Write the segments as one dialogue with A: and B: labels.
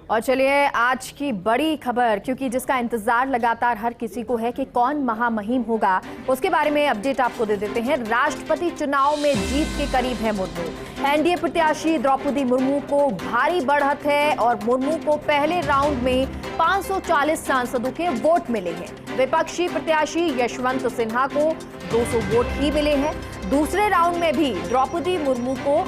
A: और चलिए आज की बड़ी खबर, क्योंकि जिसका इंतजार लगातार हर किसी को है कि कौन महामहिम होगा, उसके बारे में अपडेट आपको दे देते हैं। राष्ट्रपति चुनाव में जीत के करीब है मुर्मू। एनडीए प्रत्याशी द्रौपदी मुर्मू को भारी बढ़त है और मुर्मू को पहले राउंड में 540 सांसदों के वोट मिले हैं। विपक्षी प्रत्याशी यशवंत सिन्हा को 200 वोट ही मिले हैं। दूसरे राउंड में भी द्रौपदी मुर्मू को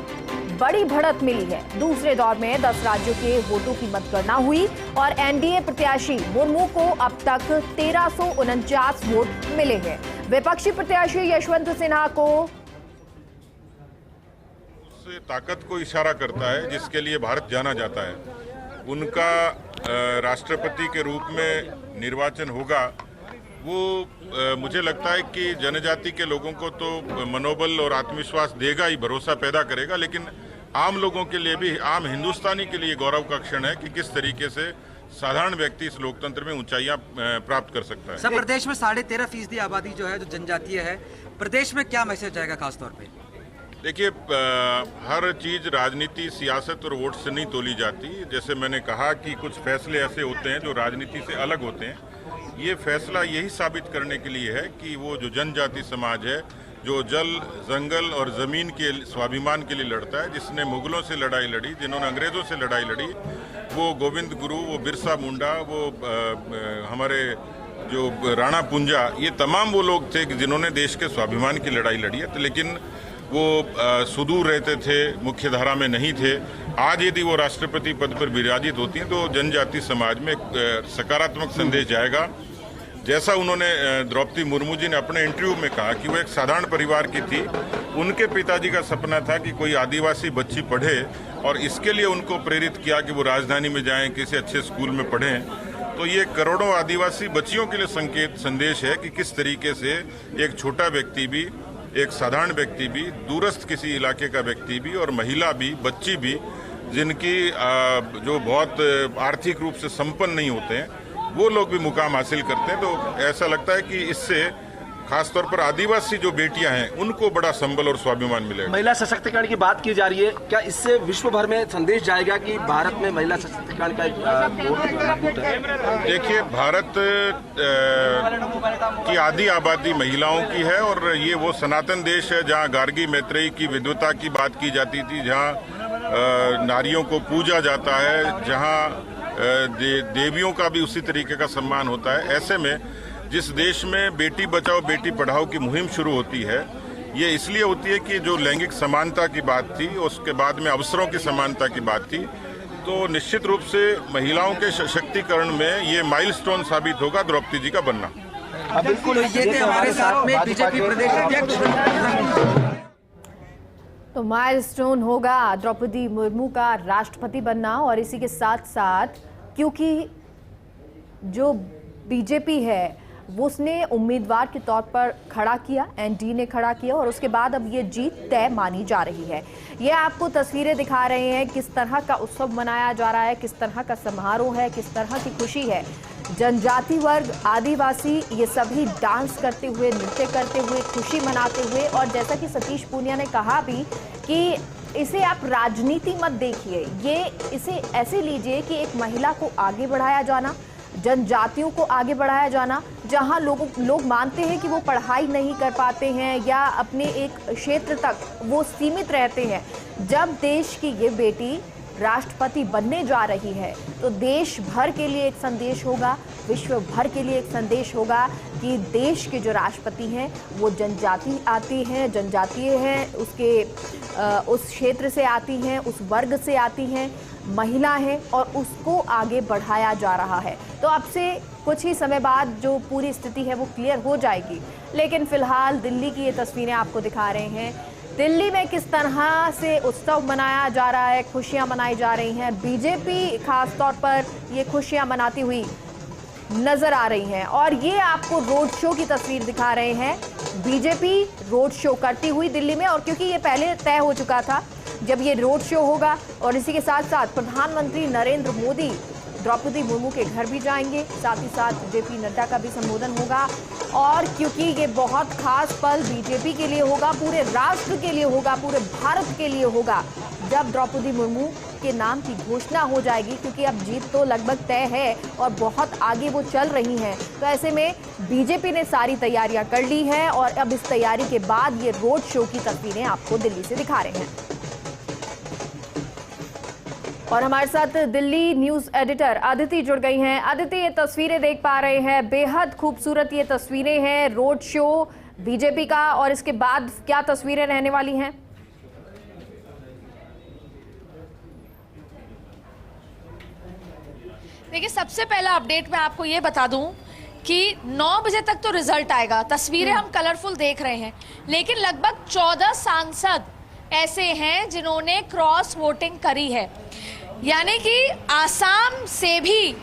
A: बड़ी बढ़त मिली है। दूसरे दौर में 10 राज्यों के वोटों की मतगणना हुई और एनडीए प्रत्याशी मुर्मू को अब तक 1349 वोट मिले हैं। विपक्षी प्रत्याशी यशवंत सिन्हा को
B: उस ताकत को इशारा करता है जिसके लिए भारत जाना जाता है। उनका राष्ट्रपति के रूप में निर्वाचन होगा, वो मुझे लगता है कि जनजाति के लोगों को तो मनोबल और आत्मविश्वास देगा ही, भरोसा पैदा करेगा, लेकिन आम लोगों के लिए भी, आम हिंदुस्तानी के लिए गौरव का क्षण है कि किस तरीके से साधारण व्यक्ति इस लोकतंत्र में ऊंचाइयां प्राप्त कर सकता है।
C: सब प्रदेश में 13.5% आबादी जो है जो जनजातीय है, प्रदेश में क्या मैसेज जाएगा खासतौर पे?
B: देखिए, हर चीज राजनीति, सियासत और वोट से नहीं तोली जाती। जैसे मैंने कहा कि कुछ फैसले ऐसे होते हैं जो राजनीति से अलग होते हैं। ये फैसला यही साबित करने के लिए है कि वो जो जनजाति समाज है, जो जल, जंगल और जमीन के स्वाभिमान के लिए लड़ता है, जिसने मुगलों से लड़ाई लड़ी, जिन्होंने अंग्रेजों से लड़ाई लड़ी, वो गोविंद गुरु, वो बिरसा मुंडा, वो हमारे जो राणा पुंजा, ये तमाम वो लोग थे जिन्होंने देश के स्वाभिमान की लड़ाई लड़ी है। लेकिन वो सुदूर रहते थे, मुख्य धारा में नहीं थे। आज यदि वो राष्ट्रपति पद पर विराजित होती हैं तो जनजाति समाज में सकारात्मक संदेश जाएगा। जैसा उन्होंने द्रौपदी मुर्मू जी ने अपने इंटरव्यू में कहा कि वो एक साधारण परिवार की थी, उनके पिताजी का सपना था कि कोई आदिवासी बच्ची पढ़े और इसके लिए उनको प्रेरित किया कि वो राजधानी में जाएं, किसी अच्छे स्कूल में पढ़ें। तो ये करोड़ों आदिवासी बच्चियों के लिए संदेश है कि किस तरीके से एक छोटा व्यक्ति भी, एक साधारण व्यक्ति भी, दूरस्थ किसी इलाके का व्यक्ति भी और महिला भी, बच्ची भी, जिनकी जो बहुत आर्थिक रूप से संपन्न नहीं होते हैं, वो लोग भी मुकाम हासिल करते हैं। तो ऐसा लगता है कि इससे खासतौर पर आदिवासी जो बेटियां हैं उनको बड़ा संबल और स्वाभिमान मिलेगा।
D: महिला सशक्तिकरण की बात की जा रही है, क्या इससे विश्व भर में संदेश जाएगा कि भारत में महिला सशक्तिकरण का वोट है?
B: देखिए, भारत की आधी आबादी महिलाओं की है और ये वो सनातन देश है जहाँ गार्गी मैत्रेयी की विद्वता की बात की जाती थी, जहाँ नारियों को पूजा जाता है, जहाँ देवियों का भी उसी तरीके का सम्मान होता है। ऐसे में जिस देश में बेटी बचाओ बेटी पढ़ाओ की मुहिम शुरू होती है, ये इसलिए होती है कि जो लैंगिक समानता की बात थी, उसके बाद में अवसरों की समानता की बात थी। तो निश्चित रूप से महिलाओं के सशक्तिकरण में ये माइलस्टोन साबित होगा द्रौपदी जी का बनना।
C: बिल्कुल, ये थे हमारे साथ में बीजेपी प्रदेश अध्यक्ष।
A: तो माइलस्टोन होगा द्रौपदी मुर्मू का राष्ट्रपति बनना। और इसी के साथ साथ क्योंकि जो बीजेपी है वो उसने उम्मीदवार के तौर पर खड़ा किया, एनडीए ने खड़ा किया और उसके बाद अब ये जीत तय मानी जा रही है। ये आपको तस्वीरें दिखा रहे हैं किस तरह का उत्सव मनाया जा रहा है, किस तरह का समारोह है, किस तरह की खुशी है। जनजाति वर्ग, आदिवासी, ये सभी डांस करते हुए, नृत्य करते हुए, खुशी मनाते हुए। और जैसा कि सतीश पूनिया ने कहा भी कि इसे आप राजनीति मत देखिए, ये इसे ऐसे लीजिए कि एक महिला को आगे बढ़ाया जाना, जनजातियों को आगे बढ़ाया जाना, जहां लोग मानते हैं कि वो पढ़ाई नहीं कर पाते हैं या अपने एक क्षेत्र तक वो सीमित रहते हैं। जब देश की ये बेटी राष्ट्रपति बनने जा रही है तो देश भर के लिए एक संदेश होगा, विश्व भर के लिए एक संदेश होगा कि देश के जो राष्ट्रपति हैं वो जनजाति आती हैं, जनजातीय हैं, उस क्षेत्र से आती हैं, उस वर्ग से आती हैं, महिला है और उसको आगे बढ़ाया जा रहा है। तो अब से कुछ ही समय बाद जो पूरी स्थिति है वो क्लियर हो जाएगी। लेकिन फिलहाल दिल्ली की ये तस्वीरें आपको दिखा रहे हैं। दिल्ली में किस तरह से उत्सव मनाया जा रहा है, खुशियां मनाई जा रही हैं। बीजेपी खास तौर पर ये खुशियां मनाती हुई नजर आ रही हैं और ये आपको रोड शो की तस्वीर दिखा रहे हैं। बीजेपी रोड शो करती हुई दिल्ली में, और क्योंकि ये पहले तय हो चुका था जब ये रोड शो होगा, और इसी के साथ साथ प्रधानमंत्री नरेंद्र मोदी द्रौपदी मुर्मू के घर भी जाएंगे, साथ ही साथ जेपी नड्डा का भी संबोधन होगा। और क्योंकि ये बहुत खास पल बीजेपी के लिए होगा, पूरे राष्ट्र के लिए होगा, पूरे भारत के लिए होगा, जब द्रौपदी मुर्मू के नाम की घोषणा हो जाएगी, क्योंकि अब जीत तो लगभग तय है और बहुत आगे वो चल रही हैं। तो ऐसे में बीजेपी ने सारी तैयारियां कर ली हैं और अब इस तैयारी के बाद ये रोड शो की तस्वीरें आपको दिल्ली से दिखा रहे हैं। और हमारे साथ दिल्ली न्यूज एडिटर अदिति जुड़ गई हैं। अदिति, ये तस्वीरें देख पा रहे हैं, बेहद खूबसूरत ये तस्वीरें हैं रोड शो बीजेपी का, और इसके बाद क्या तस्वीरें रहने वाली हैं?
E: देखिए, सबसे पहला अपडेट मैं आपको ये बता दूं कि 9 बजे तक तो रिजल्ट आएगा। तस्वीरें हम कलरफुल देख रहे हैं, लेकिन लगभग 14 सांसद ऐसे हैं जिन्होंने क्रॉस वोटिंग करी है। यानी कि आसाम से भी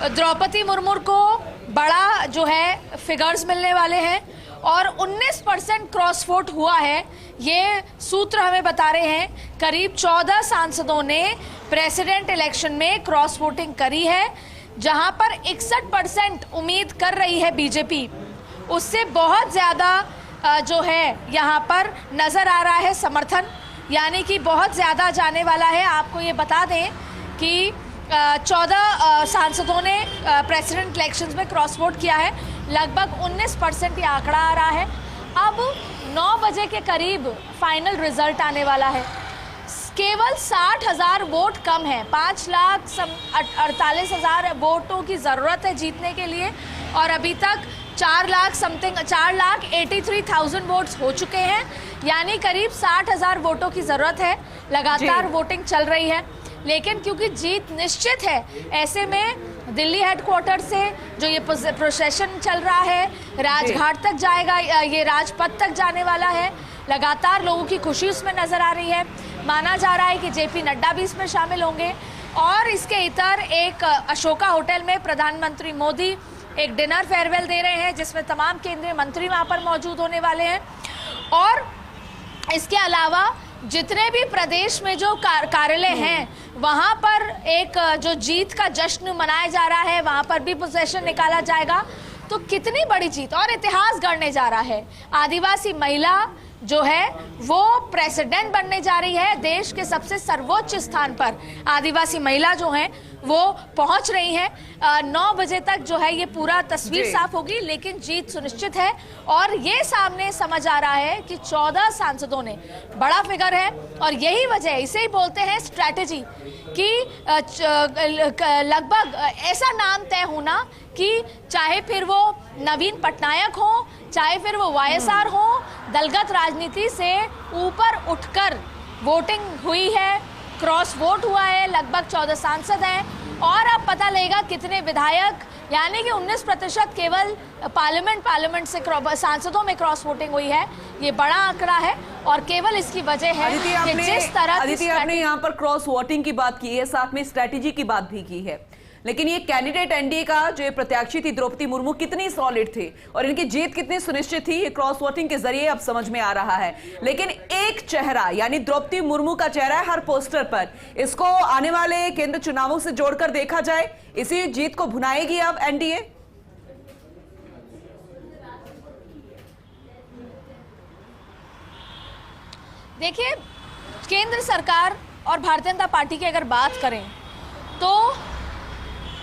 E: द्रौपदी मुर्मू को बड़ा जो है फिगर्स मिलने वाले हैं और 19% क्रॉस वोट हुआ है, ये सूत्र हमें बता रहे हैं। करीब 14 सांसदों ने प्रेसिडेंट इलेक्शन में क्रॉस वोटिंग करी है, जहां पर 61% उम्मीद कर रही है बीजेपी, उससे बहुत ज़्यादा जो है यहाँ पर नज़र आ रहा है समर्थन, यानी कि बहुत ज़्यादा जाने वाला है। आपको ये बता दें कि 14 सांसदों ने प्रेसिडेंट इलेक्शंस में क्रॉस वोट किया है, लगभग 19% ये आंकड़ा आ रहा है। अब 9 बजे के करीब फाइनल रिजल्ट आने वाला है। केवल 60,000 वोट कम है, 5,48,000 वोटों की ज़रूरत है जीतने के लिए, और अभी तक 4,83,000 वोट्स हो चुके हैं, यानी करीब 60,000 वोटों की ज़रूरत है। लगातार वोटिंग चल रही है, लेकिन क्योंकि जीत निश्चित है, ऐसे में दिल्ली हेडक्वार्टर से जो ये प्रोसेशन चल रहा है राजघाट तक जाएगा, ये राजपथ तक जाने वाला है। लगातार लोगों की खुशी उसमें नज़र आ रही है। माना जा रहा है कि जेपी नड्डा भी इसमें शामिल होंगे, और इसके इतर एक अशोका होटल में प्रधानमंत्री मोदी एक डिनर फेयरवेल दे रहे हैं, जिसमें तमाम केंद्रीय मंत्री वहाँ पर मौजूद होने वाले हैं। और इसके अलावा जितने भी प्रदेश में जो कार्यालय हैं, वहाँ पर एक जो जीत का जश्न मनाया जा रहा है, वहाँ पर भी प्रोसेशन निकाला जाएगा। तो कितनी बड़ी जीत और इतिहास गढ़ने जा रहा है। आदिवासी महिला जो है वो प्रेसिडेंट बनने जा रही है, देश के सबसे सर्वोच्च स्थान पर आदिवासी महिला जो हैं वो पहुंच रही हैं। 9 बजे तक जो है ये पूरा तस्वीर साफ होगी, लेकिन जीत सुनिश्चित है। और ये सामने समझ आ रहा है कि 14 सांसदों ने बड़ा फिगर है, और यही वजह, इसे ही बोलते हैं स्ट्रैटेजी, कि लगभग ऐसा नाम तय होना कि चाहे फिर वो नवीन पटनायक हो, चाहे फिर वो वाईएसआर हो, दलगत राजनीति से ऊपर उठकर वोटिंग हुई है, क्रॉस वोट हुआ है, लगभग 14 सांसद हैं, और अब पता लगेगा कितने विधायक, यानी कि 19% केवल पार्लियामेंट से सांसदों में क्रॉस वोटिंग हुई है। ये बड़ा आंकड़ा है, और केवल इसकी वजह है कि जिस तरह
F: आपने यहाँ पर क्रॉस वोटिंग की बात की है, साथ में स्ट्रैटेजी की बात भी की है, लेकिन ये कैंडिडेट एनडीए का जो प्रत्याशी थी द्रौपदी मुर्मू कितनी सॉलिड थी और इनकी जीत कितनी सुनिश्चित थी, ये क्रॉस वोटिंग के जरिए अब समझ में आ रहा है। लेकिन एक चेहरा यानी द्रौपदी मुर्मू का चेहरा है हर पोस्टर पर, इसको आने वाले केंद्र चुनावों से जोड़कर देखा जाए, इसी जीत को भुनाएगी अब एनडीए।
E: देखिए, केंद्र सरकार और भारतीय जनता पार्टी की अगर बात करें तो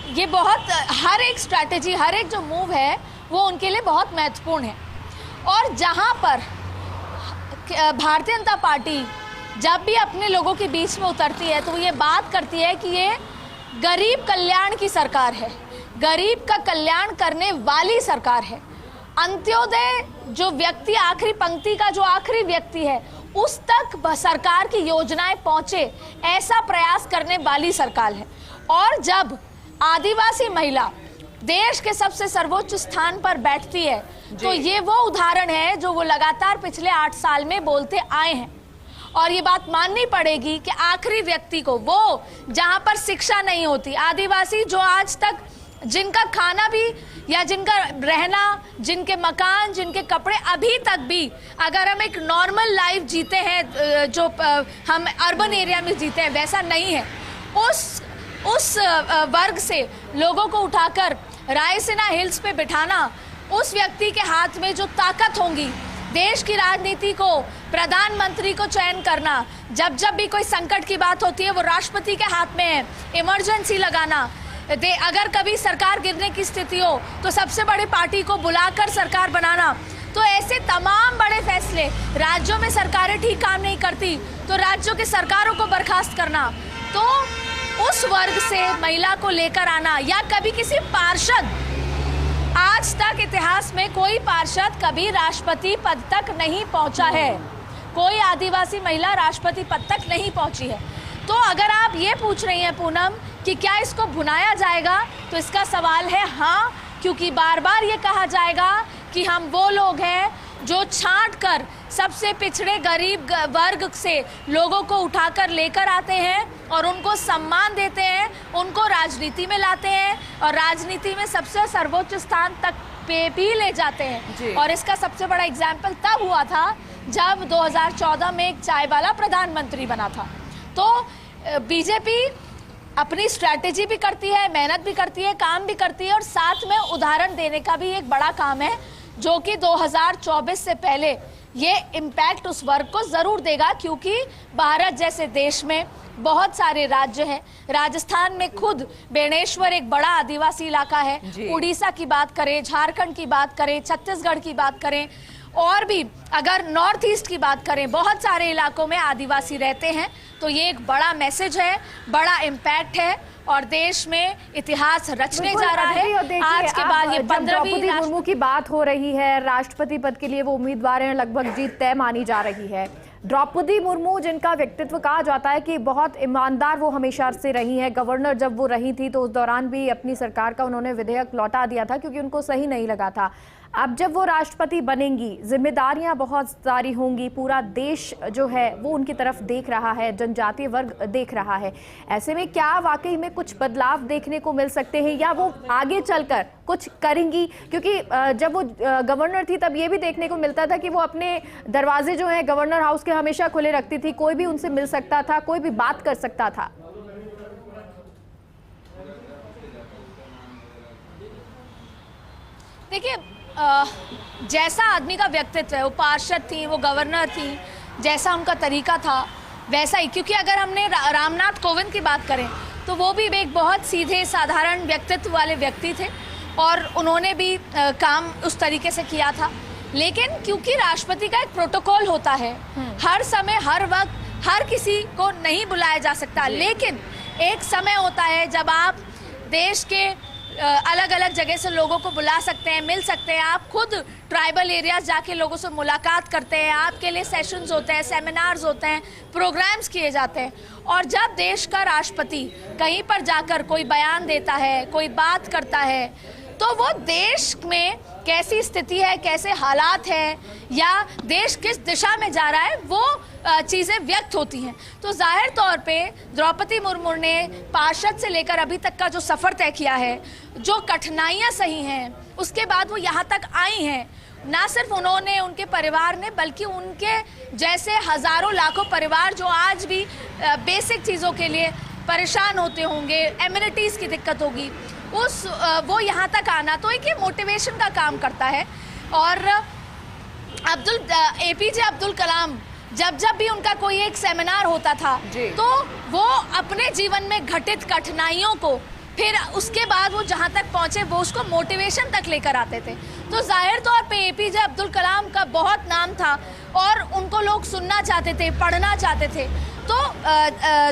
E: ये बहुत, हर एक स्ट्रैटेजी, हर एक जो मूव है वो उनके लिए बहुत महत्वपूर्ण है। और जहां पर भारतीय जनता पार्टी जब भी अपने लोगों के बीच में उतरती है तो ये बात करती है कि ये गरीब कल्याण की सरकार है, गरीब का कल्याण करने वाली सरकार है। अंत्योदय जो व्यक्ति, आखिरी पंक्ति का जो आखिरी व्यक्ति है, उस तक सरकार की योजनाएं पहुंचे, ऐसा प्रयास करने वाली सरकार है। और जब आदिवासी महिला देश के सबसे सर्वोच्च स्थान पर बैठती है तो ये वो उदाहरण है जो वो लगातार पिछले 8 साल में बोलते आए हैं। और ये बात माननी पड़ेगी कि आखिरी व्यक्ति को, वो जहां पर शिक्षा नहीं होती, आदिवासी जो आज तक जिनका खाना भी या जिनका रहना, जिनके मकान, जिनके कपड़े, अभी तक भी अगर हम एक नॉर्मल लाइफ जीते हैं जो हम अर्बन एरिया में जीते हैं, वैसा नहीं है। उस वर्ग से लोगों को उठाकर रायसीना हिल्स पे बिठाना, उस व्यक्ति के हाथ में जो ताकत होंगी देश की राजनीति को प्रधानमंत्री को चयन करना, जब जब भी कोई संकट की बात होती है वो राष्ट्रपति के हाथ में है, इमरजेंसी लगाना, अगर कभी सरकार गिरने की स्थिति हो तो सबसे बड़ी पार्टी को बुलाकर सरकार बनाना। तो ऐसे तमाम बड़े फैसले, राज्यों में सरकारें ठीक काम नहीं करती तो राज्यों की सरकारों को बर्खास्त करना, तो उस वर्ग से महिला को लेकर आना, या कभी किसी पार्षद, आज तक इतिहास में कोई पार्षद कभी राष्ट्रपति पद तक नहीं पहुंचा है, कोई आदिवासी महिला राष्ट्रपति पद तक नहीं पहुंची है। तो अगर आप ये पूछ रही हैं पूनम कि क्या इसको भुनाया जाएगा, तो इसका सवाल है हाँ, क्योंकि बार बार ये कहा जाएगा कि हम वो लोग हैं जो छांट कर सबसे पिछड़े गरीब वर्ग से लोगों को उठाकर लेकर आते हैं और उनको सम्मान देते हैं, उनको राजनीति में लाते हैं और राजनीति में सबसे सर्वोच्च स्थान तक पे भी ले जाते हैं। और इसका सबसे बड़ा एग्जाम्पल तब हुआ था जब 2014 में एक चाय वाला प्रधानमंत्री बना था। तो बीजेपी अपनी स्ट्रैटेजी भी करती है, मेहनत भी करती है, काम भी करती है और साथ में उदाहरण देने का भी एक बड़ा काम है, जो कि 2024 से पहले ये इम्पैक्ट उस वर्ग को जरूर देगा, क्योंकि भारत जैसे देश में बहुत सारे राज्य हैं। राजस्थान में खुद बेणेश्वर एक बड़ा आदिवासी इलाका है, उड़ीसा की बात करें, झारखंड की बात करें, छत्तीसगढ़ की बात करें, और भी अगर नॉर्थ ईस्ट की बात करें, बहुत सारे इलाकों में आदिवासी रहते हैं। तो ये एक बड़ा मैसेज है, बड़ा इम्पैक्ट है और देश में इतिहास रचने जा रहा है। आज के बाद ये 15वीं
A: द्रौपदी मुर्मू की बात हो रही है, राष्ट्रपति पद के लिए वो उम्मीदवार हैं, लगभग जीत तय मानी जा रही है। द्रौपदी मुर्मू, जिनका व्यक्तित्व कहा जाता है कि बहुत ईमानदार वो हमेशा से रही हैं, गवर्नर जब वो रही थी तो उस दौरान भी अपनी सरकार का उन्होंने विधेयक लौटा दिया था क्योंकि उनको सही नहीं लगा था। अब जब वो राष्ट्रपति बनेंगी, जिम्मेदारियां बहुत सारी होंगी, पूरा देश जो है वो उनकी तरफ देख रहा है, जनजातीय वर्ग देख रहा है। ऐसे में क्या वाकई में कुछ बदलाव देखने को मिल सकते हैं या वो आगे चलकर कुछ करेंगी? क्योंकि जब वो गवर्नर थी तब ये भी देखने को मिलता था कि वो अपने दरवाजे जो है गवर्नर हाउस के हमेशा खुले रखती थी, कोई भी उनसे मिल सकता था, कोई भी बात कर सकता था।
E: देखिए, जैसा आदमी का व्यक्तित्व है, वो पार्षद थी, वो गवर्नर थी, जैसा उनका तरीका था वैसा ही। क्योंकि अगर हमने रामनाथ कोविंद की बात करें तो वो भी एक बहुत सीधे साधारण व्यक्तित्व वाले व्यक्ति थे और उन्होंने भी काम उस तरीके से किया था। लेकिन क्योंकि राष्ट्रपति का एक प्रोटोकॉल होता है, हर समय हर वक्त हर किसी को नहीं बुलाया जा सकता, लेकिन एक समय होता है जब आप देश के अलग अलग जगह से लोगों को बुला सकते हैं, मिल सकते हैं। आप खुद ट्राइबल एरियाज जाके लोगों से मुलाकात करते हैं, आपके लिए सेशंस होते हैं, सेमिनार्स होते हैं, प्रोग्राम्स किए जाते हैं। और जब देश का राष्ट्रपति कहीं पर जाकर कोई बयान देता है, कोई बात करता है, तो वो देश में कैसी स्थिति है, कैसे हालात हैं या देश किस दिशा में जा रहा है, वो चीज़ें व्यक्त होती हैं। तो जाहिर तौर पे द्रौपदी मुर्मू ने पार्षद से लेकर अभी तक का जो सफ़र तय किया है, जो कठिनाइयाँ सही हैं, उसके बाद वो यहाँ तक आई हैं। ना सिर्फ उन्होंने, उनके परिवार ने, बल्कि उनके जैसे हज़ारों लाखों परिवार जो आज भी बेसिक चीज़ों के लिए परेशान होते होंगे, एमिनिटीज़ की दिक्कत होगी, वो यहाँ तक आना तो एक मोटिवेशन का काम करता है। और APJ अब्दुल कलाम, जब भी उनका कोई एक सेमिनार होता था तो वो अपने जीवन में घटित कठिनाइयों को, फिर उसके बाद वो जहाँ तक पहुँचे वो उसको मोटिवेशन तक लेकर आते थे। तो जाहिर तौर पे APJ अब्दुल कलाम का बहुत नाम था और उनको लोग सुनना चाहते थे, पढ़ना चाहते थे। तो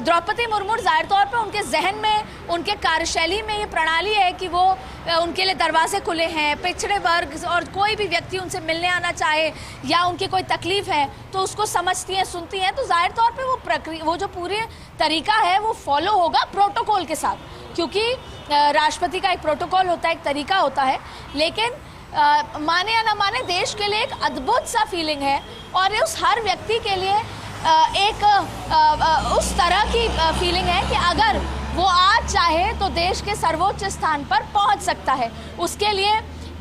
E: द्रौपदी मुर्मू जाहिर तौर पे उनके जहन में, उनके कार्यशैली में ये प्रणाली है कि वो उनके लिए दरवाजे खुले हैं, पिछड़े वर्ग और कोई भी व्यक्ति उनसे मिलने आना चाहे या उनकी कोई तकलीफ है तो उसको समझती हैं, सुनती हैं। तो जाहिर तौर पे वो जो पूरे तरीका है वो फॉलो होगा प्रोटोकॉल के साथ, क्योंकि राष्ट्रपति का एक प्रोटोकॉल होता है, एक तरीका होता है। लेकिन माने या ना माने, देश के लिए एक अद्भुत सा फीलिंग है और उस हर व्यक्ति के लिए एक उस तरह की फीलिंग है कि अगर वो आज चाहे तो देश के सर्वोच्च स्थान पर पहुंच सकता है। उसके लिए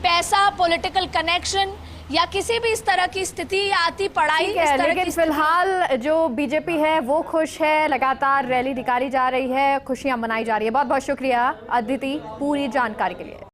E: पैसा, पॉलिटिकल कनेक्शन या किसी भी इस तरह की स्थिति या आती पढ़ाई,
A: लेकिन फिलहाल जो बीजेपी है वो खुश है, लगातार रैली निकाली जा रही है, खुशियां मनाई जा रही है। बहुत बहुत शुक्रिया अदिति पूरी जानकारी के लिए।